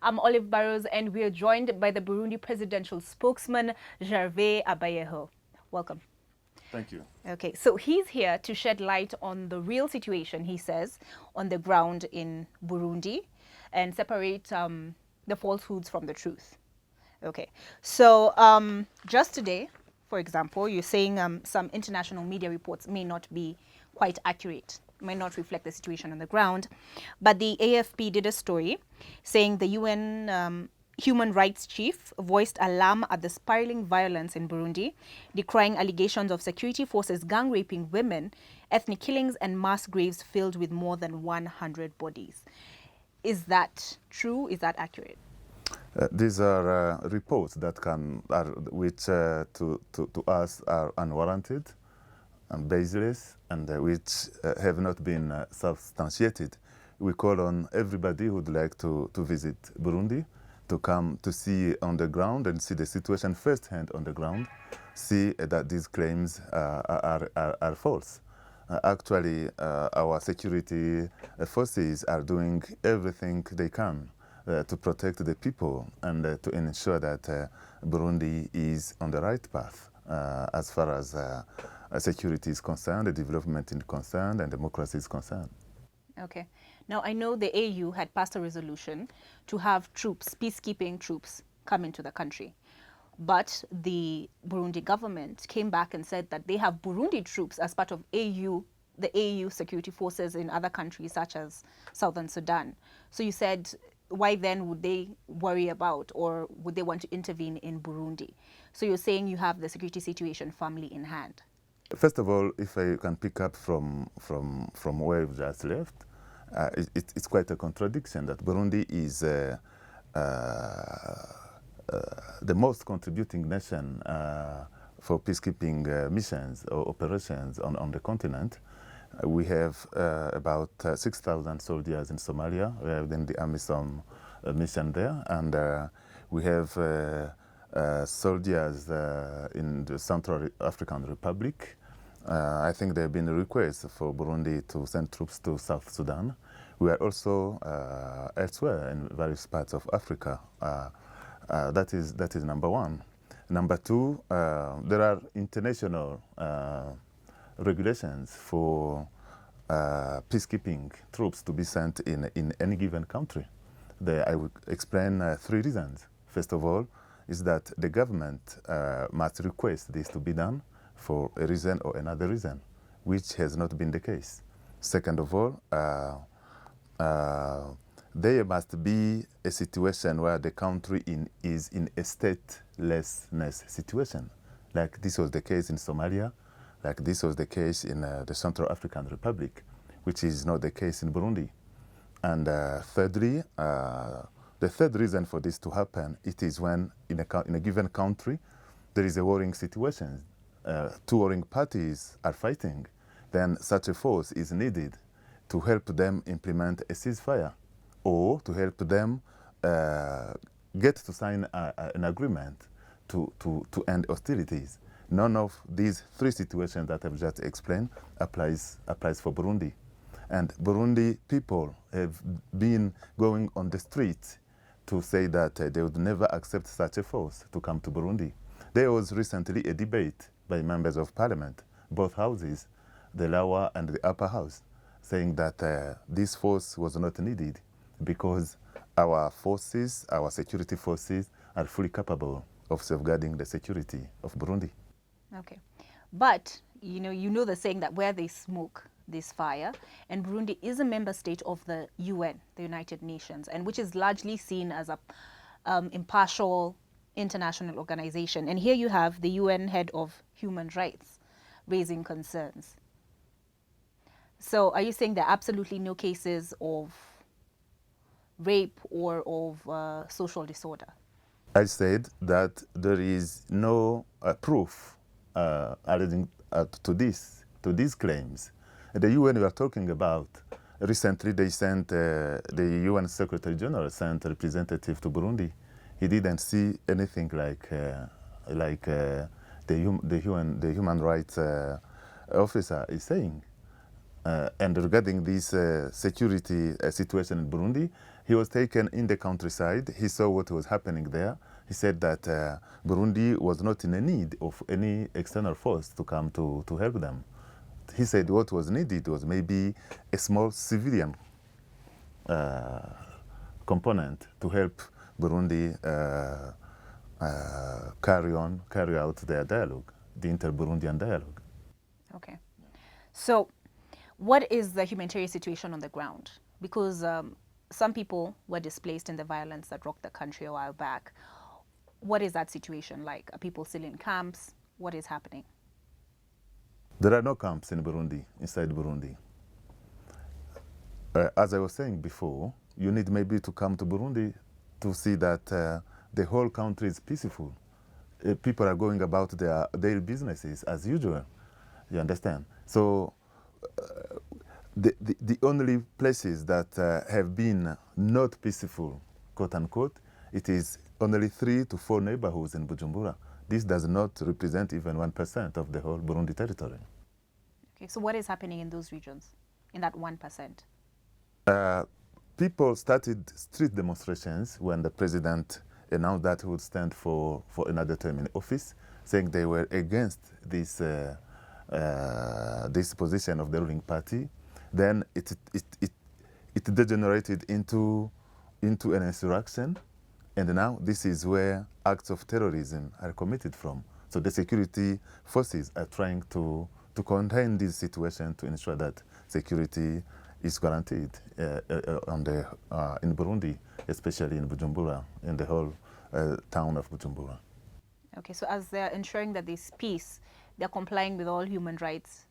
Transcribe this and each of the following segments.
I'm Olive Barrows, and we are joined by the Burundi presidential spokesman, Gervais Abayeho. Welcome. Thank you. Okay, so he's here to shed light on the real situation, he says, on the ground in Burundi and separate the falsehoods from the truth. Okay, so just today, for example, you're saying some international media reports may not be quite accurate, may not reflect the situation on the ground. But the AFP did a story saying the UN human rights chief voiced alarm at the spiraling violence in Burundi, decrying allegations of security forces gang raping women, ethnic killings, and mass graves filled with more than 100 bodies. Is that true? Is that accurate? These are reports that which to us are unwarranted and baseless, and which have not been substantiated. We call on everybody who would like to visit Burundi to come to see on the ground and see the situation firsthand on the ground, see that these claims are false. Actually, our security forces are doing everything they can to protect the people and to ensure that Burundi is on the right path as far as security is concerned, the development is concerned, and democracy is concerned. Okay. Now, I know the AU had passed a resolution to have troops, peacekeeping troops, come into the country. But the Burundi government came back and said that they have Burundi troops as part of the AU security forces in other countries, such as Southern Sudan. So you said, why then would they worry about, or would they want to intervene in Burundi? So you're saying you have the security situation firmly in hand. First of all, if I can pick up from where you've just left, it's quite a contradiction that Burundi is the most contributing nation for peacekeeping missions or operations on the continent. We have about 6,000 soldiers in Somalia. We have then the AMISOM mission there, and we have soldiers in the Central African Republic. I think there have been requests for Burundi to send troops to South Sudan. We are also elsewhere in various parts of Africa. That is number one. Number two, there are international regulations for peacekeeping troops to be sent in any given country. I will explain three reasons. First of all, is that the government must request this to be done for a reason or another reason, which has not been the case. Second of all, there must be a situation where the country is in a statelessness situation, like this was the case in Somalia, like this was the case in the Central African Republic, which is not the case in Burundi. And thirdly, the third reason for this to happen, it is when in a given country there is a warring situation. Two warring parties are fighting, then such a force is needed to help them implement a ceasefire or to help them get to sign an agreement to end hostilities. None of these three situations that I've just explained applies for Burundi. And Burundi people have been going on the street to say that they would never accept such a force to come to Burundi. There was recently a debate by members of parliament, both houses, the lower and the upper house, saying that this force was not needed because our forces, our security forces, are fully capable of safeguarding the security of Burundi. Okay. But, you know the saying that where there's smoke, there's fire, and Burundi is a member state of the UN, the United Nations, and which is largely seen as a impartial international organization. And here you have the UN head of human rights raising concerns. So are you saying there are absolutely no cases of rape or of social disorder? I said that there is no proof alluding to these claims. The UN we are talking about, recently they sent, the UN Secretary General sent a representative to Burundi. He didn't see anything like the human rights officer is saying. And regarding this security situation in Burundi, He was taken in the countryside. He saw what was happening there. He said that Burundi was not in a need of any external force to come to help them. He said what was needed was maybe a small civilian component to help Burundi carry out their dialogue, the inter-Burundian dialogue. Okay. So what is the humanitarian situation on the ground? Because some people were displaced in the violence that rocked the country a while back. What is that situation like? Are people still in camps? What is happening? There are no camps in Burundi, inside Burundi. As I was saying before, you need maybe to come to Burundi to see that the whole country is peaceful. People are going about their daily businesses as usual. You understand? So the only places that have been not peaceful, quote unquote, it is only 3 to 4 neighborhoods in Bujumbura. This does not represent even 1% of the whole Burundi territory. Okay, so what is happening in those regions, in that 1%? People started street demonstrations when the president announced that he would stand for another term in office, saying they were against this this position of the ruling party. Then it degenerated into an insurrection, and now this is where acts of terrorism are committed from. So the security forces are trying to contain this situation to ensure that security is guaranteed in Burundi, especially in Bujumbura, in the whole town of Bujumbura. Okay, so as they're ensuring that there's peace, they're complying with all human rights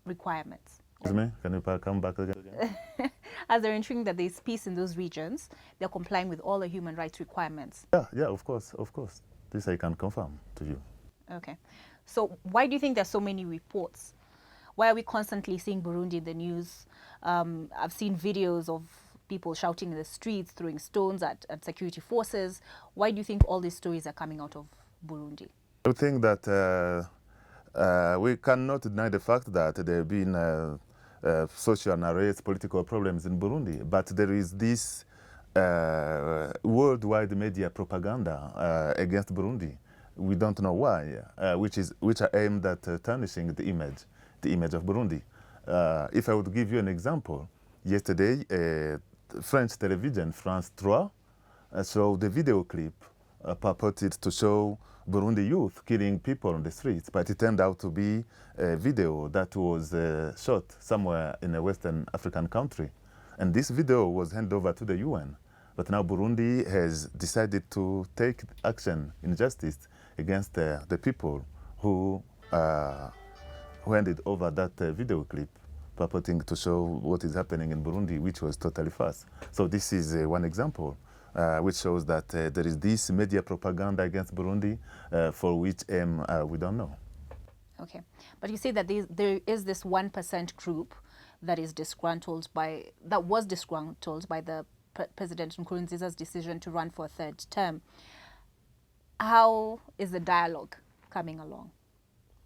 requirements. Excuse me, can you come back again? As they're ensuring that there's peace in those regions, they're complying with all the human rights requirements. Yeah, of course. This I can confirm to you. Okay. So why do you think there's so many reports? Why are we constantly seeing Burundi in the news? I've seen videos of people shouting in the streets, throwing stones at security forces. Why do you think all these stories are coming out of Burundi? I think that we cannot deny the fact that there have been social unrest, political problems in Burundi, but there is this worldwide media propaganda against Burundi. We don't know why, which are aimed at tarnishing the image of Burundi. If I would give you an example, yesterday, French television, France 3, showed the video clip purported to show Burundi youth killing people on the streets, but it turned out to be a video that was shot somewhere in a Western African country. And this video was handed over to the UN. But now Burundi has decided to take action in justice against the people who handed over that video clip purporting to show what is happening in Burundi, which was totally false. So this is one example which shows that there is this media propaganda against Burundi for which we don't know. Okay, but you say that there is this 1% group that was disgruntled by the President Nkurunziza's decision to run for a 3rd term. How is the dialogue coming along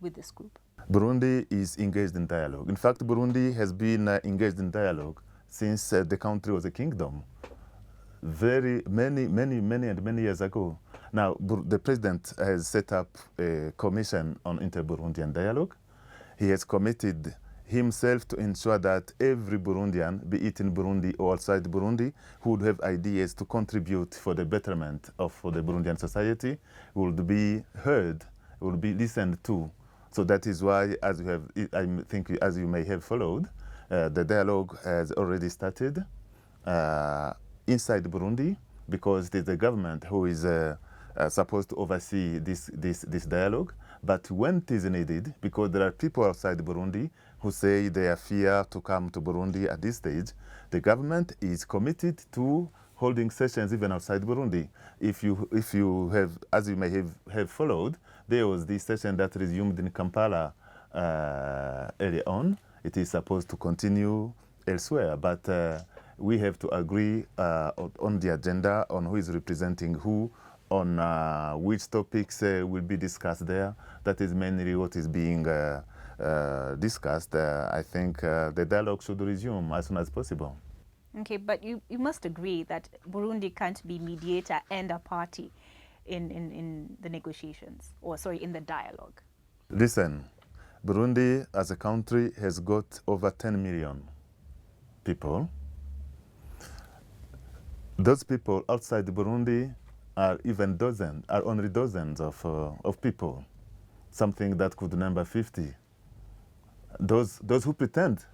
with this group? Burundi is engaged in dialogue. In fact, Burundi has been engaged in dialogue since the country was a kingdom. Very many years ago. Now, the president has set up a commission on inter-Burundian dialogue. He has committed himself to ensure that every Burundian, be it in Burundi or outside Burundi, who would have ideas to contribute for the betterment of the Burundian society, would be heard, would be listened to. So that is why, as you may have followed, the dialogue has already started inside Burundi, because it is the government who is supposed to oversee this dialogue. But when it is needed, because there are people outside Burundi who say they fear to come to Burundi at this stage, the government is committed to holding sessions even outside Burundi. If you have, as you may have followed, there was this session that resumed in Kampala early on. It is supposed to continue elsewhere, but we have to agree on the agenda, on who is representing who, on which topics will be discussed there. That is mainly what is being discussed. I think the dialogue should resume as soon as possible. Okay, but you must agree that Burundi can't be mediator and a party in the negotiations, or sorry, in the dialogue. Listen, Burundi as a country has got over 10 million people. Those people outside Burundi are only dozens of people, something that could number 50. Those who pretend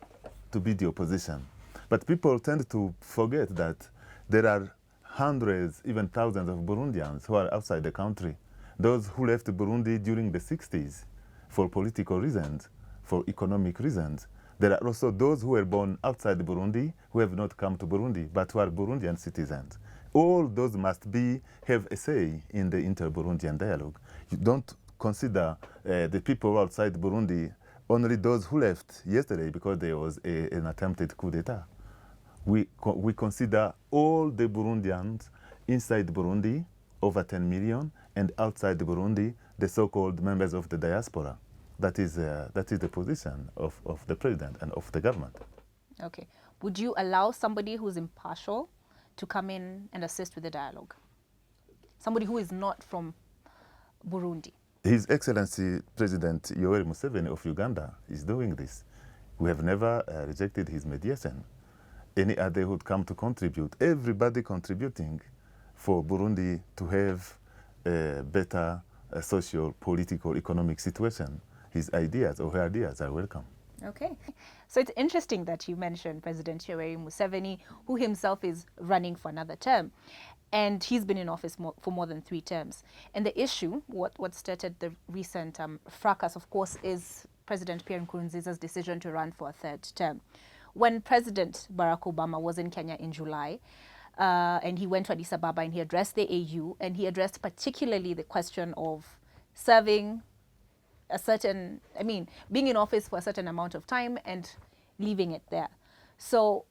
to be the opposition. But people tend to forget that there are hundreds, even thousands of Burundians who are outside the country. Those who left Burundi during the 60s for political reasons, for economic reasons. There are also those who were born outside Burundi who have not come to Burundi but who are Burundian citizens. All those must have a say in the inter-Burundian dialogue. You don't consider the people outside Burundi only those who left yesterday because there was an attempted coup d'etat. We consider all the Burundians inside Burundi, over 10 million, and outside Burundi, the so-called members of the diaspora. That is the position of the president and of the government. Okay. Would you allow somebody who's impartial to come in and assist with the dialogue? Somebody who is not from Burundi? His Excellency President Yoweri Museveni of Uganda is doing this. We have never rejected his mediation. Any other would come to contribute, everybody contributing for Burundi to have a better social, political, economic situation. His ideas or her ideas are welcome. Okay. So it's interesting that you mentioned President Yoweri Museveni, who himself is running for another term. And he's been in office for more than 3 terms. And the issue, what started the recent fracas, of course, is President Pierre Nkurunziza's decision to run for a 3rd term. When President Barack Obama was in Kenya in July, and he went to Addis Ababa and he addressed the AU, and he addressed particularly the question of serving being in office for a certain amount of time and leaving it there. So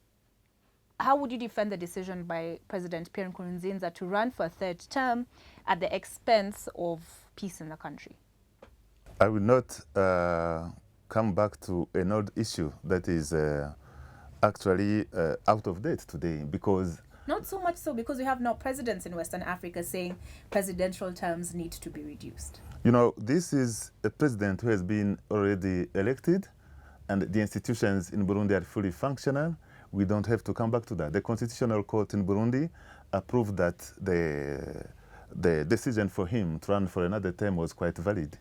how would you defend the decision by President Pierre Nkurunziza to run for a 3rd term at the expense of peace in the country? I will not come back to an old issue that is actually out of date today, because... Not so much so, because we have now presidents in Western Africa saying presidential terms need to be reduced. You know, this is a president who has been already elected, and the institutions in Burundi are fully functional. We don't have to come back to that. The Constitutional Court in Burundi approved that the decision for him to run for another term was quite valid.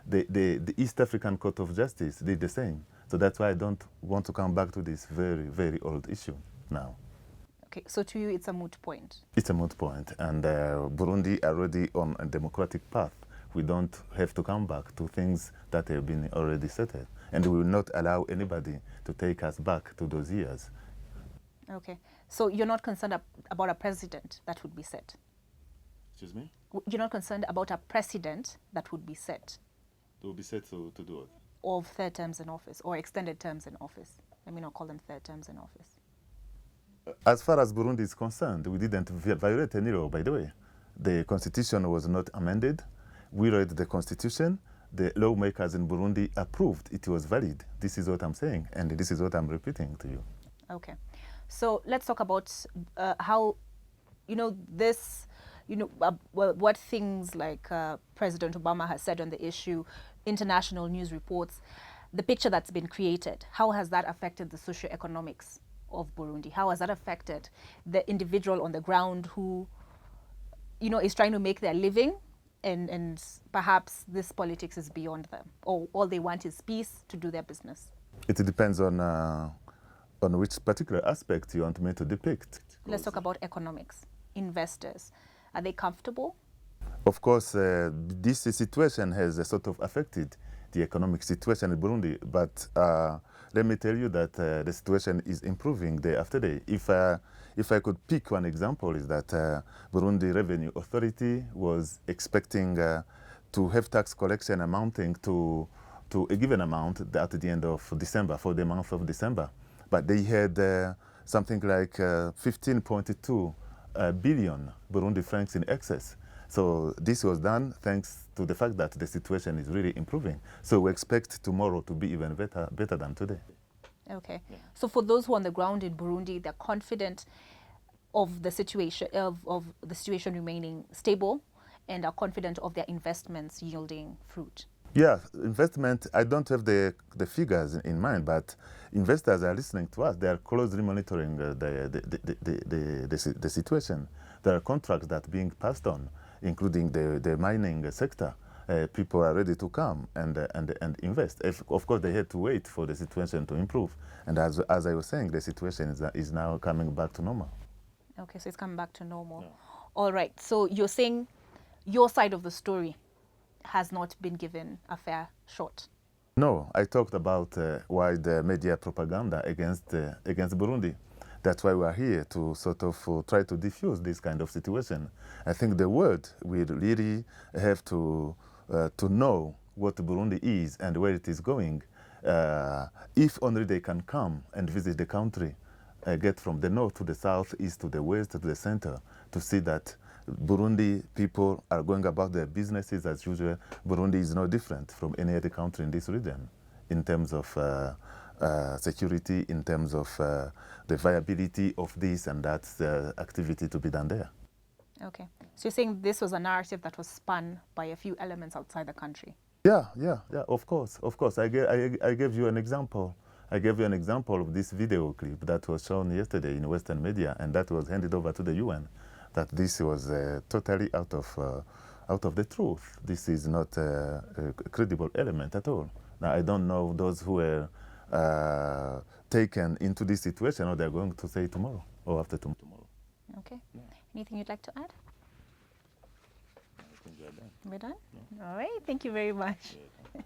The East African Court of Justice did the same. So that's why I don't want to come back to this very, very old issue now. Okay, so to you it's a moot point? It's a moot point, and Burundi are already on a democratic path. We don't have to come back to things that have been already settled, and we will not allow anybody to take us back to those years. Okay, so you're not concerned about a precedent that would be set? Excuse me? You're not concerned about a precedent that would be set? To be set to do what? Of 3rd terms in office, or extended terms in office. Let me not call them 3rd terms in office. As far as Burundi is concerned, we didn't violate any law, by the way. The constitution was not amended. We read the constitution. The lawmakers in Burundi approved it was valid. This is what I'm saying, and this is what I'm repeating to you. Okay. So let's talk about how, what things like President Obama has said on the issue, international news reports, the picture that's been created. How has that affected the socioeconomics of Burundi? How has that affected the individual on the ground who, is trying to make their living, and perhaps this politics is beyond them, or all they want is peace to do their business? It depends on which particular aspect you want me to depict. Let's talk about economics. Investors, are they comfortable? Of course, this situation has sort of affected the economic situation in Burundi, but let me tell you that the situation is improving day after day. If I could pick one example, is that Burundi Revenue Authority was expecting to have tax collection amounting to a given amount at the end of December, for the month of December. But they had something like 15.2 billion Burundi francs in excess. So this was done thanks to the fact that the situation is really improving. So we expect tomorrow to be even better than today. Okay. So for those who are on the ground in Burundi, they're confident of the situation of the situation remaining stable, and are confident of their investments yielding fruit. Yeah, investment, I don't have the figures in mind, but investors are listening to us. They are closely monitoring the situation. There are contracts that are being passed on, including the mining sector. People are ready to come and invest. Of course, they had to wait for the situation to improve. And as I was saying, the situation is now coming back to normal. Okay, so it's coming back to normal. Yeah. All right, so you're saying your side of the story has not been given a fair shot. No, I talked about why the media propaganda against Burundi. That's why we are here, to sort of try to diffuse this kind of situation. I think the world will really have to know what Burundi is and where it is going. If only they can come and visit the country, get from the north to the south, east to the west to the center, to see that Burundi people are going about their businesses as usual. Burundi is no different from any other country in this region in terms of security, in terms of the viability of this and that activity to be done there. Okay. So you're saying this was a narrative that was spun by a few elements outside the country? Yeah, of course. I gave you an example. I gave you an example of this video clip that was shown yesterday in Western media, and that was handed over to the UN. That this was totally out of the truth. This is not a credible element at all. Now, I don't know those who were taken into this situation what they're going to say tomorrow or after tomorrow. Okay. Yeah. Anything you'd like to add? I think we're done. We're done? Yeah. All right. Thank you very much. Yeah.